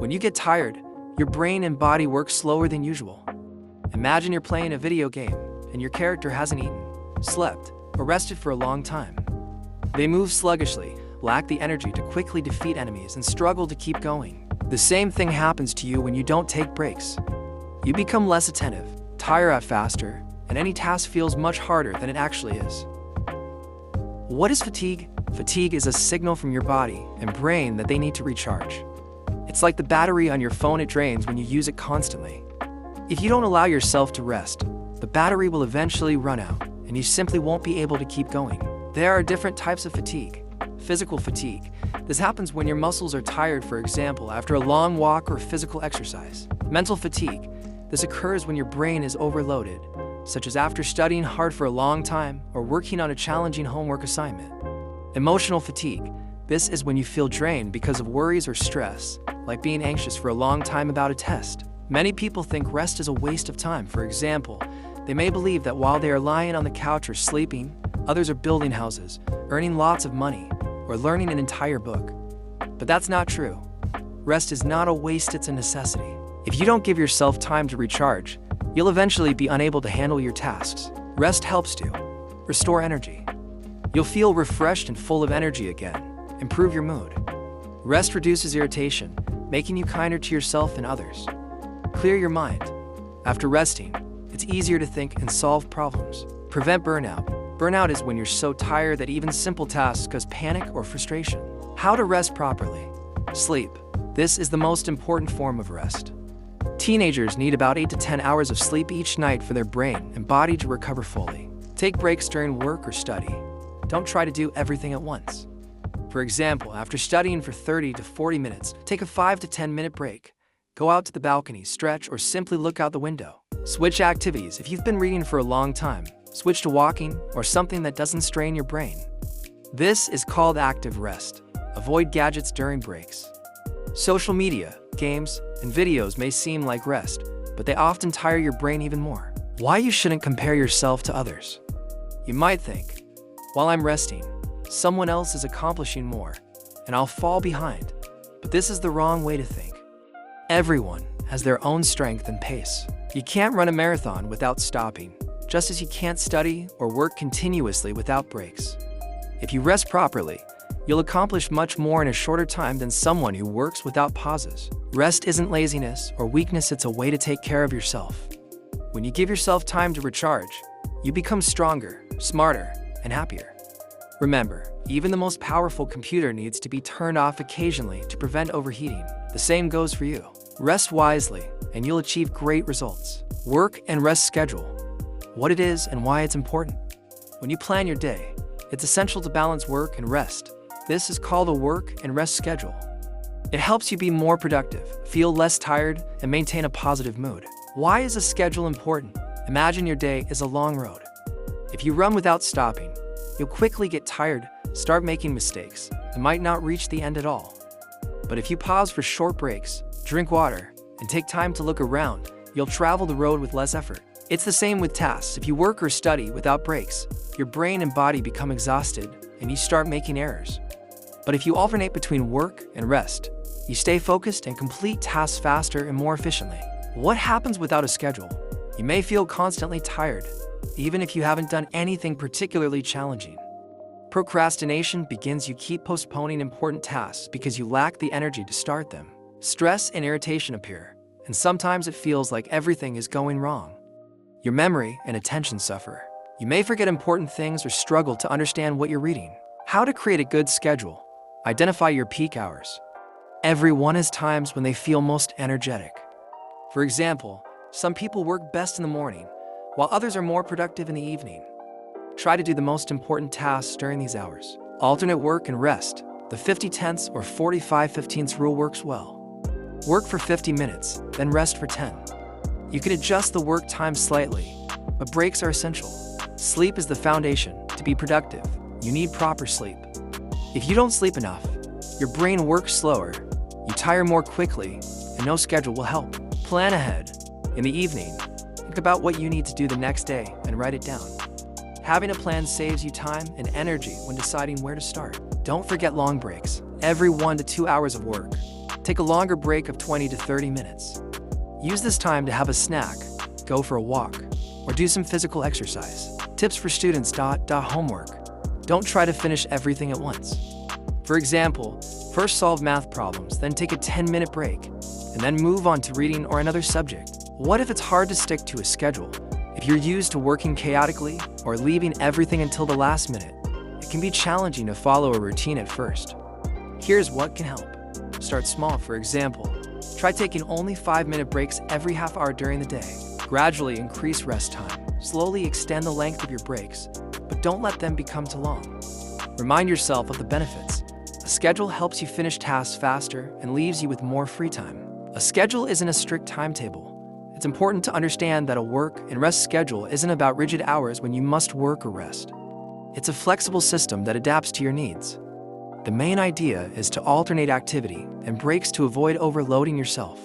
When you get tired, your brain and body work slower than usual. Imagine you're playing a video game and your character hasn't eaten, slept, or rested for a long time. They move sluggishly, lack the energy to quickly defeat enemies, and struggle to keep going. The same thing happens to you when you don't take breaks. You become less attentive, tire out faster, and any task feels much harder than it actually is. What is fatigue? Fatigue is a signal from your body and brain that they need to recharge. It's like the battery on your phone, it drains when you use it constantly. If you don't allow yourself to rest, the battery will eventually run out, and you simply won't be able to keep going. There are different types of fatigue. Physical fatigue. This happens when your muscles are tired, for example, after a long walk or physical exercise. Mental fatigue. This occurs when your brain is overloaded, such as after studying hard for a long time or working on a challenging homework assignment. Emotional fatigue. This is when you feel drained because of worries or stress, like being anxious for a long time about a test. Many people think rest is a waste of time. For example, they may believe that while they are lying on the couch or sleeping, others are building houses, earning lots of money, or learning an entire book. But that's not true. Rest is not a waste, it's a necessity. If you don't give yourself time to recharge, you'll eventually be unable to handle your tasks. Rest helps to restore energy. You'll feel refreshed and full of energy again. Improve your mood. Rest reduces irritation, making you kinder to yourself and others. Clear your mind. After resting, it's easier to think and solve problems. Prevent burnout. Burnout is when you're so tired that even simple tasks cause panic or frustration. How to rest properly. Sleep. This is the most important form of rest. Teenagers need about 8 to 10 hours of sleep each night for their brain and body to recover fully. Take breaks during work or study. Don't try to do everything at once. For example, after studying for 30 to 40 minutes, take a 5 to 10 minute break. Go out to the balcony, stretch, or simply look out the window. Switch activities. If you've been reading for a long time, switch to walking or something that doesn't strain your brain. This is called active rest. Avoid gadgets during breaks. Social media, games, and videos may seem like rest, but they often tire your brain even more. Why you shouldn't compare yourself to others. You might think, while I'm resting, someone else is accomplishing more, and I'll fall behind. But this is the wrong way to think. Everyone has their own strength and pace. You can't run a marathon without stopping, just as you can't study or work continuously without breaks. If you rest properly, you'll accomplish much more in a shorter time than someone who works without pauses. Rest isn't laziness or weakness, it's a way to take care of yourself. When you give yourself time to recharge, you become stronger, smarter, and happier. Remember, even the most powerful computer needs to be turned off occasionally to prevent overheating. The same goes for you. Rest wisely, and you'll achieve great results. Work and rest schedule. What it is and why it's important. When you plan your day, it's essential to balance work and rest. This is called a work and rest schedule. It helps you be more productive, feel less tired, and maintain a positive mood. Why is a schedule important? Imagine your day is a long road. If you run without stopping, you'll quickly get tired, start making mistakes, and might not reach the end at all. But if you pause for short breaks, drink water, and take time to look around, you'll travel the road with less effort. It's the same with tasks. If you work or study without breaks, your brain and body become exhausted, and you start making errors. But if you alternate between work and rest, you stay focused and complete tasks faster and more efficiently. What happens without a schedule? You may feel constantly tired, even if you haven't done anything particularly challenging. Procrastination begins. You keep postponing important tasks because you lack the energy to start them. Stress and irritation appear, and sometimes it feels like everything is going wrong. Your memory and attention suffer. You may forget important things or struggle to understand what you're reading. How to create a good schedule. Identify your peak hours. Everyone has times when they feel most energetic. For example, some people work best in the morning, while others are more productive in the evening. Try to do the most important tasks during these hours. Alternate work and rest. The 50-10ths or 45-15ths rule works well. Work for 50 minutes, then rest for 10. You can adjust the work time slightly, but breaks are essential. Sleep is the foundation. To be productive, you need proper sleep. If you don't sleep enough, your brain works slower, you tire more quickly, and no schedule will help. Plan ahead. In the evening, think about what you need to do the next day and write it down. Having a plan saves you time and energy when deciding where to start. Don't forget long breaks. Every 1 to 2 hours of work, Take a longer break of 20 to 30 minutes. Use this time to have a snack, go for a walk, or do some physical exercise. Tips for students. Homework. Don't try to finish everything at once. For example, first solve math problems, then take a 10-minute break, and then move on to reading or another subject. What if it's hard to stick to a schedule? If you're used to working chaotically or leaving everything until the last minute, it can be challenging to follow a routine at first. Here's what can help. Start small. For example, try taking only 5-minute breaks every half hour during the day. Gradually increase rest time. Slowly extend the length of your breaks, but don't let them become too long. Remind yourself of the benefits. A schedule helps you finish tasks faster and leaves you with more free time. A schedule isn't a strict timetable. It's important to understand that a work and rest schedule isn't about rigid hours when you must work or rest. It's a flexible system that adapts to your needs. The main idea is to alternate activity and breaks to avoid overloading yourself.